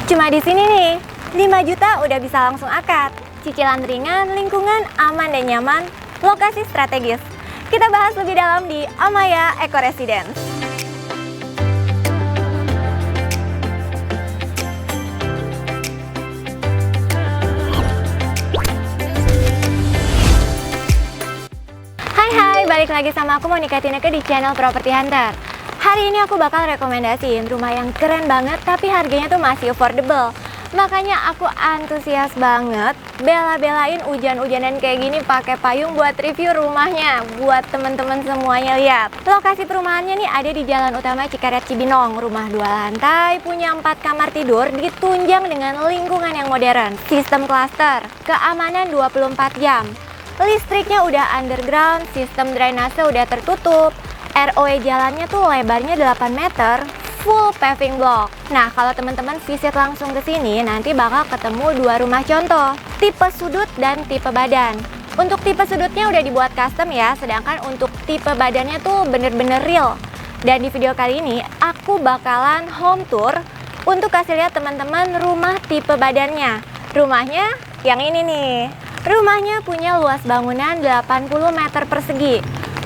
Cuma di sini nih, 5 juta udah bisa langsung akad. Cicilan ringan, lingkungan aman dan nyaman, lokasi strategis. Kita bahas lebih dalam di Amaya Eco Residence. Hai, balik lagi sama aku Monica Tineke di channel Property Hunter. Hari ini aku bakal rekomendasiin rumah yang keren banget tapi harganya tuh masih affordable. Makanya aku antusias banget bela-belain hujan-hujanan kayak gini pakai payung buat review rumahnya buat temen-temen semuanya lihat. Lokasi perumahannya nih ada di Jalan Utama Cikaret Cibinong. Rumah 2 lantai, punya 4 kamar tidur, ditunjang dengan lingkungan yang modern. Sistem klaster, keamanan 24 jam. Listriknya udah underground, sistem drainase udah tertutup. ROE jalannya tuh lebarnya 8 meter, full paving block. Nah, kalau teman-teman visit langsung ke sini, nanti bakal ketemu 2 rumah contoh, tipe sudut dan tipe badan. Untuk tipe sudutnya udah dibuat custom ya, sedangkan untuk tipe badannya tuh bener-bener real. Dan di video kali ini, aku bakalan home tour untuk kasih lihat teman-teman rumah tipe badannya. Rumahnya yang ini nih. Rumahnya punya luas bangunan 80 meter persegi.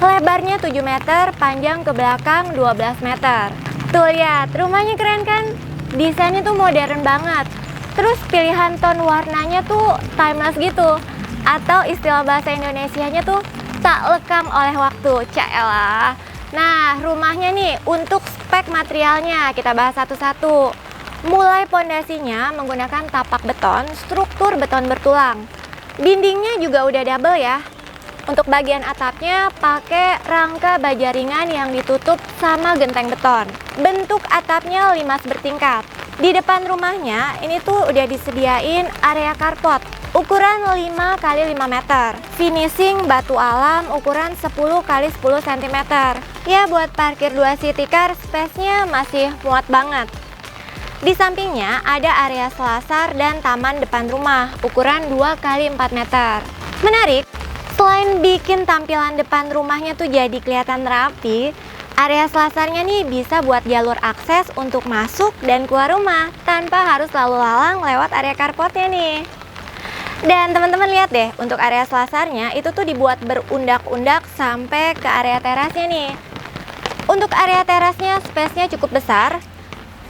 Lebarnya 7 meter, panjang ke belakang 12 meter. Tuh lihat, rumahnya keren kan? Desainnya tuh modern banget. Terus pilihan ton warnanya tuh timeless gitu. Atau istilah bahasa Indonesianya tuh tak lekang oleh waktu. Caelah. Nah, rumahnya nih untuk spek materialnya kita bahas satu-satu. Mulai pondasinya menggunakan tapak beton, struktur beton bertulang. Dindingnya juga udah double ya. Untuk bagian atapnya pakai rangka baja ringan yang ditutup sama genteng beton. Bentuk atapnya limas bertingkat. Di depan rumahnya ini tuh udah disediain area carport ukuran 5 x 5 meter. Finishing batu alam ukuran 10 x 10 cm. Ya buat parkir 2 city car space-nya masih muat banget. Di sampingnya ada area selasar dan taman depan rumah ukuran 2 x 4 meter. Menarik, selain bikin tampilan depan rumahnya tuh jadi kelihatan rapi, area selasarnya nih bisa buat jalur akses untuk masuk dan keluar rumah tanpa harus lalu lalang lewat area carportnya nih. Dan teman-teman lihat deh, untuk area selasarnya itu tuh dibuat berundak-undak sampai ke area terasnya nih. Untuk area terasnya space-nya cukup besar,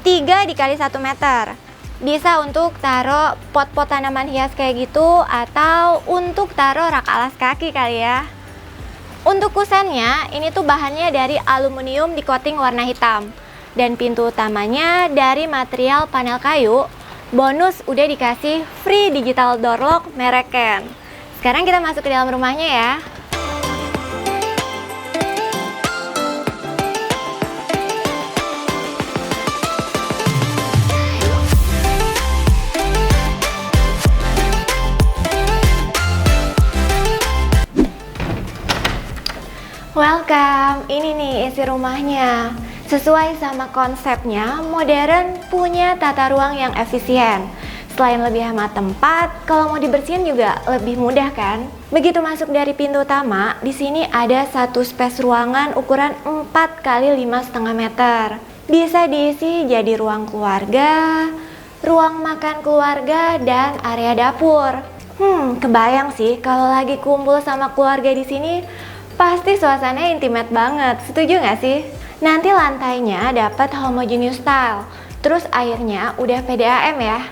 3 x 1 meter. Bisa untuk taruh pot-pot tanaman hias kayak gitu atau untuk taruh rak alas kaki kali ya. Untuk kusennya ini tuh bahannya dari aluminium di coating warna hitam. Dan pintu utamanya dari material panel kayu. Bonus udah dikasih free digital door lock merek Ken. Sekarang kita masuk ke dalam rumahnya ya. Welcome, ini nih isi rumahnya. Sesuai sama konsepnya, modern, punya tata ruang yang efisien. Selain lebih hemat tempat, kalau mau dibersihin juga lebih mudah kan? Begitu masuk dari pintu utama, di sini ada satu space ruangan ukuran 4 x 5,5 meter. Bisa diisi jadi ruang keluarga, ruang makan keluarga, dan area dapur. Kebayang sih kalau lagi kumpul sama keluarga di sini. Pasti suasananya intimate banget, setuju nggak sih? Nanti lantainya dapat homogeneous style, terus airnya udah PDAM ya.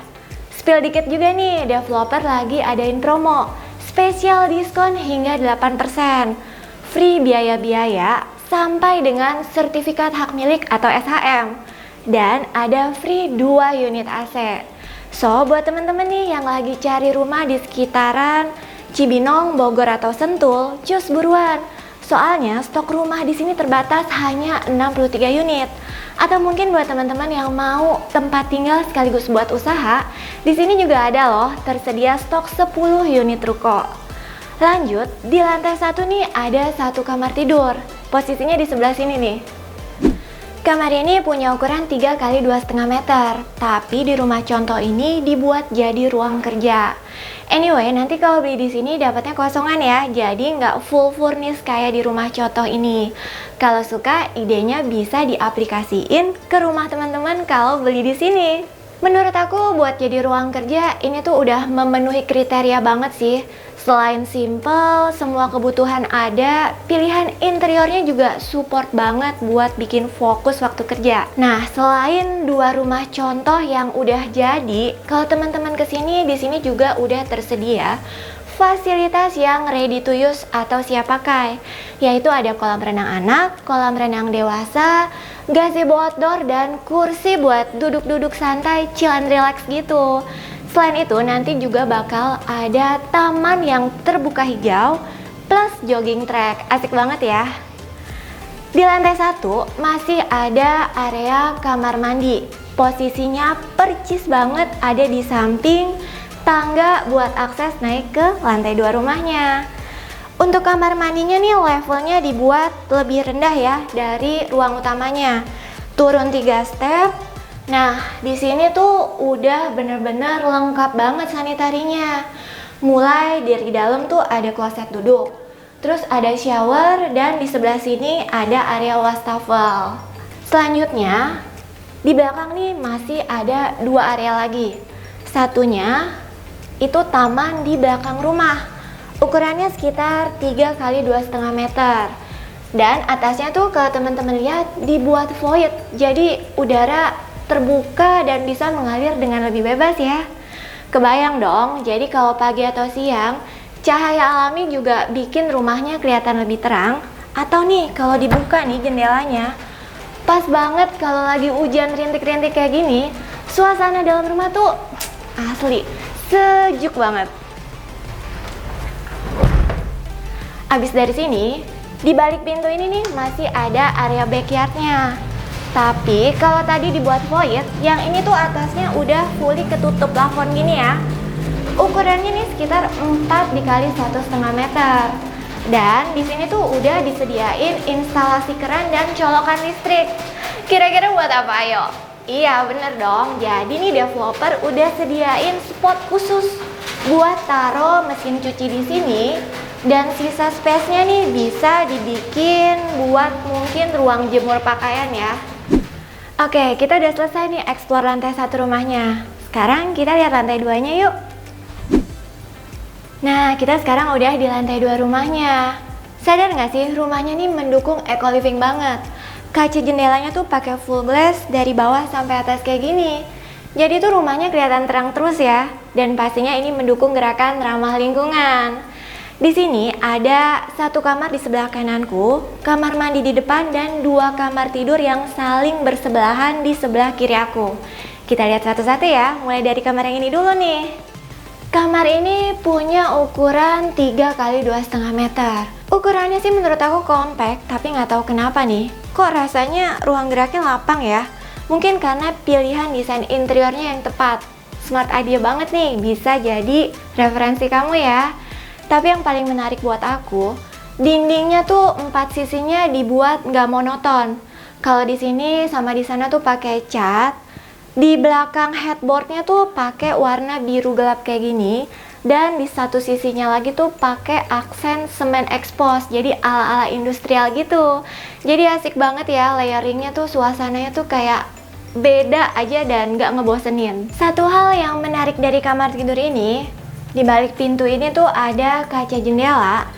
Spill dikit juga nih, developer lagi adain promo, spesial diskon hingga 8%, free biaya-biaya sampai dengan sertifikat hak milik atau SHM, dan ada free 2 unit AC. So, buat temen-temen nih yang lagi cari rumah di sekitaran Cibinong, Bogor atau Sentul, cus buruan. Soalnya stok rumah di sini terbatas hanya 63 unit. Atau mungkin buat teman-teman yang mau tempat tinggal sekaligus buat usaha, di sini juga ada loh tersedia stok 10 unit ruko. Lanjut, di lantai 1 nih ada 1 kamar tidur. Posisinya di sebelah sini nih. Kamar ini punya ukuran 3 x 2,5 meter, tapi di rumah contoh ini dibuat jadi ruang kerja. Anyway, nanti kalau beli di sini dapatnya kosongan ya, jadi nggak full furnish kayak di rumah contoh ini. Kalau suka, idenya bisa diaplikasiin ke rumah teman-teman kalau beli di sini. Menurut aku buat jadi ruang kerja ini tuh udah memenuhi kriteria banget sih. Selain simple, semua kebutuhan ada, pilihan interiornya juga support banget buat bikin fokus waktu kerja. Nah, selain dua rumah contoh yang udah jadi, kalau teman-teman kesini, di sini juga udah tersedia fasilitas yang ready to use atau siap pakai, yaitu ada kolam renang anak, kolam renang dewasa, gazebo outdoor, dan kursi buat duduk-duduk santai, chill and relax gitu. Selain itu nanti juga bakal ada taman yang terbuka hijau plus jogging track, asik banget ya. Di lantai 1 masih ada area kamar mandi, posisinya percis banget ada di samping tangga buat akses naik ke lantai 2 rumahnya. Untuk kamar mandinya nih levelnya dibuat lebih rendah ya dari ruang utamanya. Turun 3 step. Nah, di sini tuh udah bener-bener lengkap banget sanitarinya. Mulai dari dalam tuh ada kloset duduk. Terus ada shower dan di sebelah sini ada area wastafel. Selanjutnya, di belakang nih masih ada 2 area lagi. Satunya itu taman di belakang rumah, ukurannya sekitar 3 kali 2,5 meter, dan atasnya tuh kalau teman-teman lihat dibuat void, jadi udara terbuka dan bisa mengalir dengan lebih bebas ya. Kebayang dong, jadi kalau pagi atau siang cahaya alami juga bikin rumahnya kelihatan lebih terang. Atau nih kalau dibuka nih jendelanya, pas banget kalau lagi hujan rintik-rintik kayak gini, suasana dalam rumah tuh asli sejuk banget. Abis dari sini, di balik pintu ini nih masih ada area backyardnya. Tapi kalau tadi dibuat void, yang ini tuh atasnya udah fully ketutup plafon gini ya. Ukurannya nih sekitar 4 dikali 1,5 meter. Dan di sini tuh udah disediain instalasi keran dan colokan listrik. Kira-kira buat apa ayo? Iya bener dong, jadi nih developer udah sediain spot khusus buat taruh mesin cuci di sini, dan sisa space-nya nih bisa dibikin buat mungkin ruang jemur pakaian ya. Oke, kita udah selesai nih explore lantai 1 rumahnya. Sekarang kita lihat lantai 2-nya yuk. Nah, kita sekarang udah di lantai 2 rumahnya. Sadar nggak sih rumahnya nih mendukung eco living banget. Kaca jendelanya tuh pakai full glass dari bawah sampai atas kayak gini. Jadi tuh rumahnya kelihatan terang terus ya. Dan pastinya ini mendukung gerakan ramah lingkungan. Di sini ada 1 kamar di sebelah kananku, kamar mandi di depan, dan 2 kamar tidur yang saling bersebelahan di sebelah kiri aku. Kita lihat satu-satu ya, mulai dari kamar yang ini dulu nih. Kamar ini punya ukuran 3 kali 2,5 meter. Ukurannya sih menurut aku compact, tapi nggak tahu kenapa nih, kok rasanya ruang geraknya lapang ya? Mungkin karena pilihan desain interiornya yang tepat. Smart idea banget nih, bisa jadi referensi kamu ya. Tapi yang paling menarik buat aku, dindingnya tuh 4 sisinya dibuat nggak monoton. Kalau di sini sama di sana tuh pakai cat. Di belakang headboardnya tuh pakai warna biru gelap kayak gini. Dan di satu sisinya lagi tuh pakai aksen semen expose, jadi ala-ala industrial gitu. Jadi asik banget ya, layeringnya tuh suasananya tuh kayak beda aja dan gak ngebosenin. Satu hal yang menarik dari kamar tidur ini, di balik pintu ini tuh ada kaca jendela,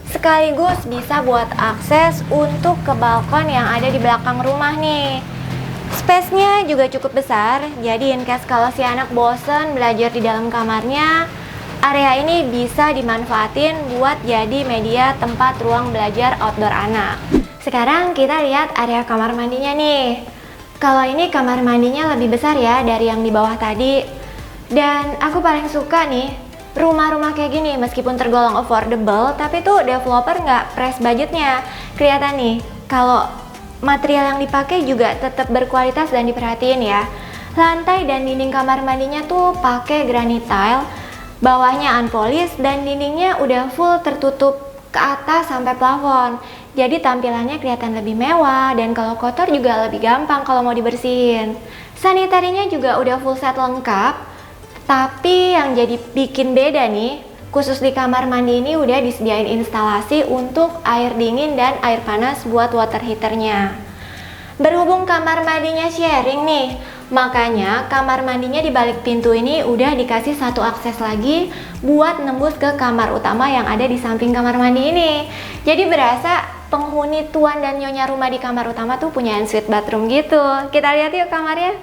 sekaligus bisa buat akses untuk ke balkon yang ada di belakang rumah nih. Space-nya juga cukup besar, jadi in case kalau si anak bosen belajar di dalam kamarnya, area ini bisa dimanfaatin buat jadi media tempat ruang belajar outdoor anak. Sekarang kita lihat area kamar mandinya nih. Kalau ini kamar mandinya lebih besar ya dari yang di bawah tadi. Dan aku paling suka nih, rumah-rumah kayak gini meskipun tergolong affordable, tapi tuh developer nggak press budgetnya. Kelihatan nih, kalau material yang dipakai juga tetap berkualitas dan diperhatiin ya. Lantai dan dinding kamar mandinya tuh pakai granite tile, bawahnya unpolished, dan dindingnya udah full tertutup ke atas sampai plafon. Jadi tampilannya kelihatan lebih mewah, dan kalau kotor juga lebih gampang kalau mau dibersihin. Sanitarinya juga udah full set lengkap. Tapi yang jadi bikin beda nih, khusus di kamar mandi ini udah disediain instalasi untuk air dingin dan air panas buat water heaternya. Berhubung kamar mandinya sharing nih, Makanya kamar mandinya di balik pintu ini udah dikasih satu akses lagi buat nembus ke kamar utama yang ada di samping kamar mandi ini. Jadi berasa penghuni tuan dan nyonya rumah di kamar utama tuh punya ensuite bathroom gitu. Kita lihat yuk kamarnya.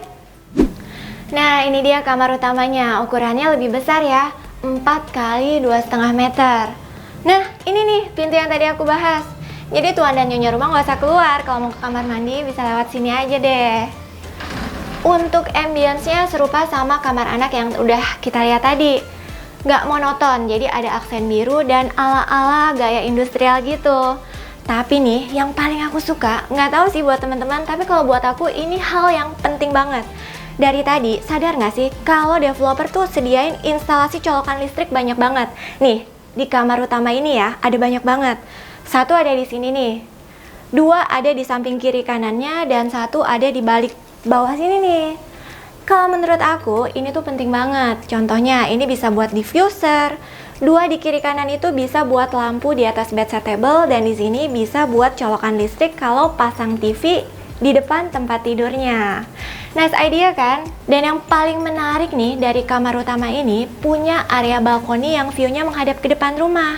Nah, ini dia kamar utamanya. Ukurannya lebih besar ya, 4 kali 2,5 meter. Nah, ini nih pintu yang tadi aku bahas. Jadi tuan dan nyonya rumah nggak usah keluar. Kalau mau ke kamar mandi bisa lewat sini aja deh. Untuk ambience-nya serupa sama kamar anak yang udah kita lihat tadi. Nggak monoton, jadi ada aksen biru dan ala-ala gaya industrial gitu. Tapi nih, yang paling aku suka, nggak tahu sih buat teman-teman, tapi kalau buat aku ini hal yang penting banget. Dari tadi, sadar nggak sih kalau developer tuh sediain instalasi colokan listrik banyak banget. Nih, di kamar utama ini ya, ada banyak banget. Satu ada di sini nih, 2 ada di samping kiri kanannya, dan 1 ada di balik bawah sini nih. Kalau menurut aku, ini tuh penting banget. Contohnya, ini bisa buat diffuser. 2 di kiri kanan itu bisa buat lampu di atas bedside table, dan di sini bisa buat colokan listrik kalau pasang TV di depan tempat tidurnya. Nice idea kan? Dan yang paling menarik nih dari kamar utama ini punya area balkoni yang view-nya menghadap ke depan rumah.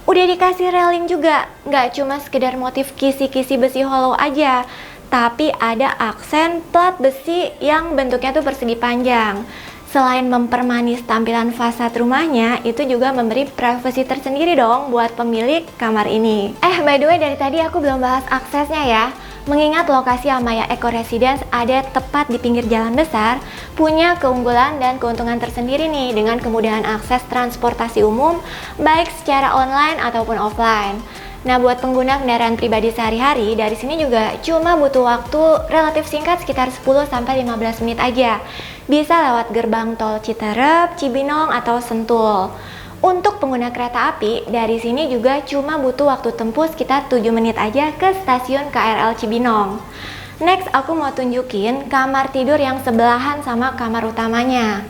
Udah dikasih railing juga, nggak cuma sekedar motif kisi-kisi besi hollow aja, tapi ada aksen plat besi yang bentuknya tuh persegi panjang. Selain mempermanis tampilan fasad rumahnya, itu juga memberi privasi tersendiri dong buat pemilik kamar ini. By the way, dari tadi aku belum bahas aksesnya ya. Mengingat lokasi Amaya Eco Residence ada tepat di pinggir jalan besar, punya keunggulan dan keuntungan tersendiri nih dengan kemudahan akses transportasi umum, baik secara online ataupun offline. Nah, buat pengguna kendaraan pribadi sehari-hari, dari sini juga cuma butuh waktu relatif singkat sekitar 10-15 menit aja. Bisa lewat gerbang tol Citerep, Cibinong, atau Sentul. Untuk pengguna kereta api, dari sini juga cuma butuh waktu tempuh sekitar 7 menit aja ke stasiun KRL Cibinong. Next, aku mau tunjukin kamar tidur yang sebelahan sama kamar utamanya.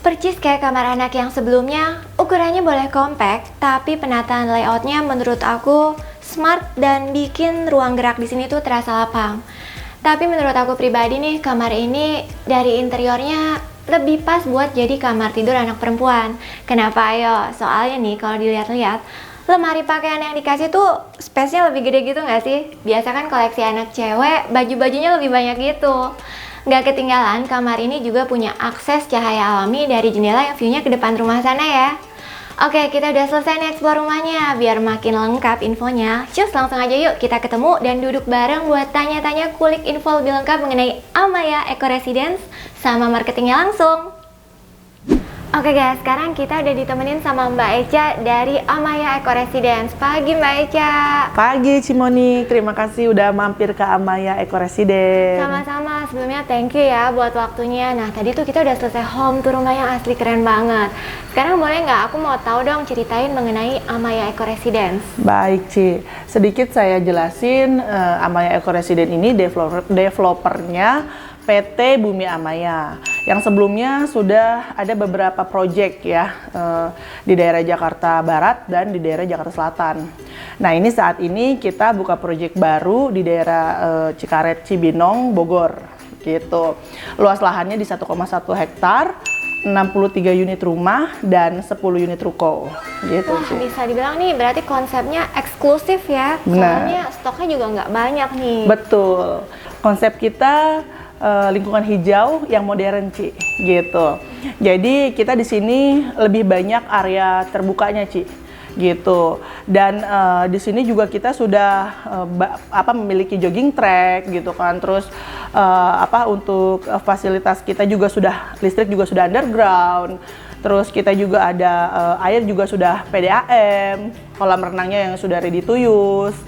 Percis kayak kamar anak yang sebelumnya, ukurannya boleh compact, tapi penataan layoutnya menurut aku smart dan bikin ruang gerak di sini tuh terasa lapang. Tapi menurut aku pribadi nih, kamar ini dari interiornya lebih pas buat jadi kamar tidur anak perempuan. Kenapa ayo? Soalnya nih kalau dilihat-lihat, lemari pakaian yang dikasih tuh space-nya lebih gede gitu nggak sih? Biasa kan koleksi anak cewek, baju-bajunya lebih banyak gitu. Nggak ketinggalan, kamar ini juga punya akses cahaya alami dari jendela yang view-nya ke depan rumah sana ya. Oke, kita udah selesai nih explore rumahnya. Biar makin lengkap infonya, cus langsung aja yuk kita ketemu dan duduk bareng buat tanya-tanya kulik info lebih lengkap mengenai Amaya Eco Residence sama marketingnya langsung. Oke guys, sekarang kita udah ditemenin sama Mbak Eca dari Amaya Eco Residence. Pagi Mbak Eca. Pagi Cimoni, terima kasih udah mampir ke Amaya Eco Residence. Sama-sama, sebelumnya thank you ya buat waktunya. Nah tadi tuh kita udah selesai home tour rumah yang asli keren banget. Sekarang boleh nggak aku mau tahu dong ceritain mengenai Amaya Eco Residence? Baik Ci, sedikit saya jelasin Amaya Eco Residence ini developernya PT Bumi Amaya. Yang sebelumnya sudah ada beberapa proyek ya di daerah Jakarta Barat dan di daerah Jakarta Selatan. Nah ini saat ini kita buka proyek baru di daerah Cikaret Cibinong Bogor gitu. Luas lahannya di 1,1 hektar, 63 unit rumah dan 10 unit ruko gitu. Wah, bisa dibilang nih berarti konsepnya eksklusif ya. Benar. Soalnya stoknya juga nggak banyak nih. Betul. Konsep kita lingkungan hijau yang modern Ci gitu. Jadi kita di sini lebih banyak area terbukanya Ci gitu. Dan di sini juga kita sudah memiliki jogging track gitu kan. Terus untuk fasilitas kita juga sudah listrik juga sudah underground. Terus kita juga ada air juga sudah PDAM, kolam renangnya yang sudah ready to use.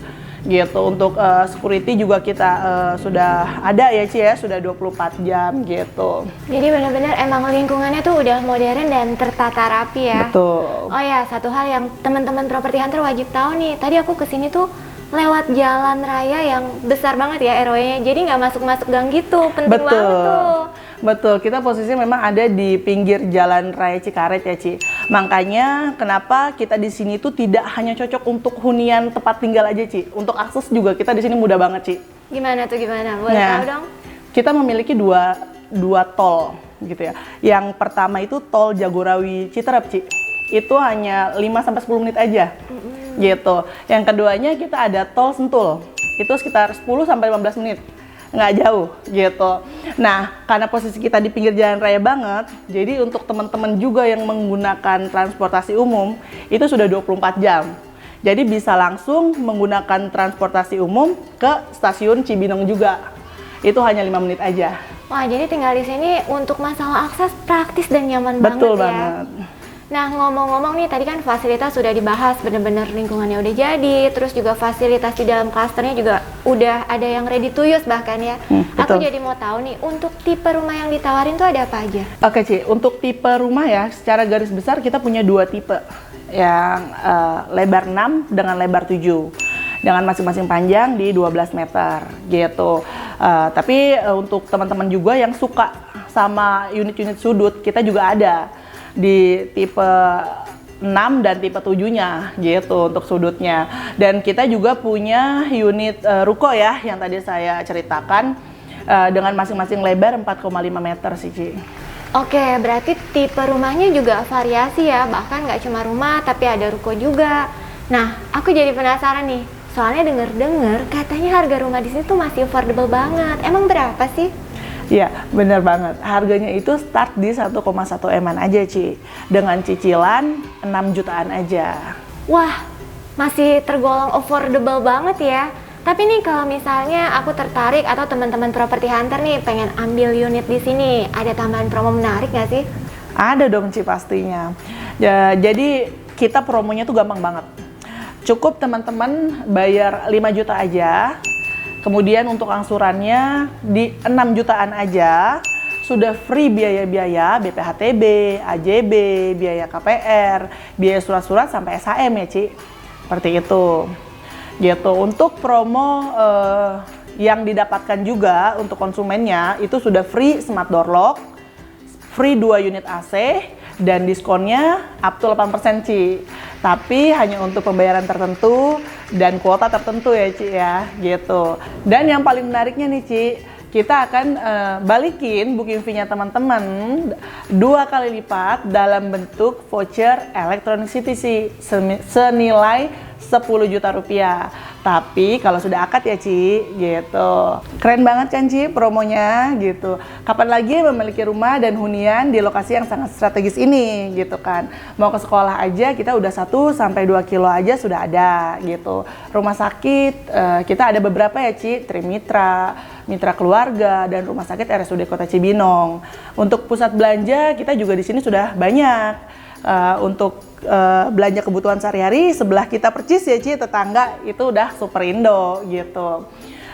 Gitu. Untuk security juga kita sudah ada ya Ci ya, sudah 24 jam gitu. Jadi benar-benar emang lingkungannya tuh udah modern dan tertata rapi ya. Betul. Oh ya, satu hal yang teman-teman properti hunter wajib tahu nih. Tadi aku kesini tuh lewat jalan raya yang besar banget ya RW-nya. Jadi nggak masuk-masuk gang gitu. Penting banget tuh. Betul, kita posisinya memang ada di pinggir Jalan Raya Cikaret ya Ci. Makanya kenapa kita di sini tuh tidak hanya cocok untuk hunian tempat tinggal aja Ci. Untuk akses juga kita di sini mudah banget Ci. Gimana tuh gimana? Boleh tahu dong? Kita memiliki dua dua tol gitu ya. Yang pertama itu tol Jagorawi Citerep, Ci. Itu hanya 5-10 menit aja. Gitu. Yang keduanya kita ada tol Sentul. Itu sekitar 10-15 menit. Nggak jauh gitu. Nah, karena posisi kita di pinggir jalan raya banget, jadi untuk teman-teman juga yang menggunakan transportasi umum, itu sudah 24 jam. Jadi bisa langsung menggunakan transportasi umum ke stasiun Cibinong juga. Itu hanya 5 menit aja. Wah, jadi tinggal di sini untuk masalah akses praktis dan nyaman Betul banget ya. banget. Nah, ngomong-ngomong nih, tadi kan fasilitas sudah dibahas, bener-bener lingkungannya udah jadi, terus juga fasilitas di dalam klasternya juga udah ada yang ready to use bahkan ya. Aku betul. jadi mau tahu nih, untuk tipe rumah yang ditawarin tuh ada apa aja? Oke, Ci, untuk tipe rumah ya, secara garis besar kita punya 2 tipe. Yang lebar 6 dengan lebar 7. Dengan masing-masing panjang di 12 meter gitu. Tapi untuk teman-teman juga yang suka sama unit-unit sudut, kita juga ada di tipe 6 dan tipe 7-nya gitu untuk sudutnya. Dan kita juga punya unit ruko ya yang tadi saya ceritakan dengan masing-masing lebar 4,5 meter sih, Ci. Oke, berarti tipe rumahnya juga variasi ya, bahkan nggak cuma rumah tapi ada ruko juga. Nah, aku jadi penasaran nih, soalnya denger-denger katanya harga rumah di sini tuh masih affordable banget. Emang berapa sih? Iya, bener banget. Harganya itu start di 1,1 M-an aja, Ci. Dengan cicilan 6 jutaan aja. Wah, masih tergolong affordable banget ya. Tapi nih kalau misalnya aku tertarik atau teman-teman properti hunter nih pengen ambil unit di sini, ada tambahan promo menarik nggak sih? Ada dong, Ci, pastinya. Ya, jadi kita promonya tuh gampang banget. Cukup teman-teman bayar 5 juta aja. Kemudian untuk angsurannya di 6 jutaan aja, sudah free biaya-biaya BPHTB, AJB, biaya KPR, biaya surat-surat sampai SHM ya, Ci. Seperti itu. Gitu. Untuk promo yang didapatkan juga untuk konsumennya itu sudah free smart door lock, free 2 unit AC, dan diskonnya up to 8%, Ci. Tapi hanya untuk pembayaran tertentu dan kuota tertentu ya, Ci ya, gitu. Dan yang paling menariknya nih, Ci, kita akan balikin booking fee-nya teman-teman 2 kali lipat dalam bentuk voucher Electronic City senilai 10 juta rupiah. Tapi kalau sudah akad ya, Ci, gitu. Keren banget kan, Ci, promonya gitu. Kapan lagi memiliki rumah dan hunian di lokasi yang sangat strategis ini gitu kan. Mau ke sekolah aja kita udah 1-2 kilo aja sudah ada gitu. Rumah sakit kita ada beberapa ya, Ci, Trimitra, Mitra Keluarga, dan Rumah Sakit RSUD Kota Cibinong. Untuk pusat belanja kita juga di sini sudah banyak. Untuk belanja kebutuhan sehari-hari sebelah kita percis ya, Ci, tetangga itu udah Superindo gitu.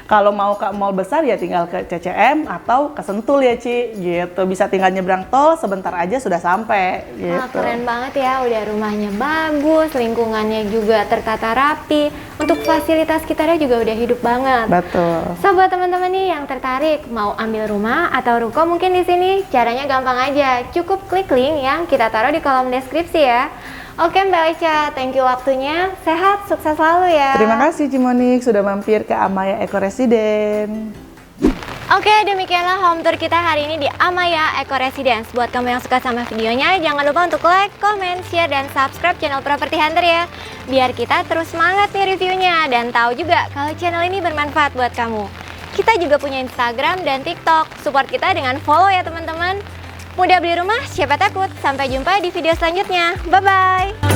Kalau mau ke mall besar ya tinggal ke CCM atau ke Sentul ya, Ci, gitu. Bisa tinggal nyebrang tol sebentar aja sudah sampai gitu. Wah, keren banget ya, udah rumahnya bagus, lingkungannya juga tertata rapi, untuk fasilitas sekitarnya juga udah hidup banget. Betul. So, buat teman-teman nih yang tertarik mau ambil rumah atau ruko mungkin di sini, caranya gampang aja. Cukup klik link yang kita taruh di kolom deskripsi ya. Oke Mbak Echa, thank you waktunya. Sehat, sukses selalu ya. Terima kasih, Cimonik, sudah mampir ke Amaya Eco Residence. Oke, demikianlah home tour kita hari ini di Amaya Eco Residence. Buat kamu yang suka sama videonya, jangan lupa untuk like, comment, share, dan subscribe channel Property Hunter ya. Biar kita terus semangat nih reviewnya, dan tahu juga kalau channel ini bermanfaat buat kamu. Kita juga punya Instagram dan TikTok. Support kita dengan follow ya teman-teman. Mudah beli rumah, siapa takut. Sampai jumpa di video selanjutnya. Bye-bye.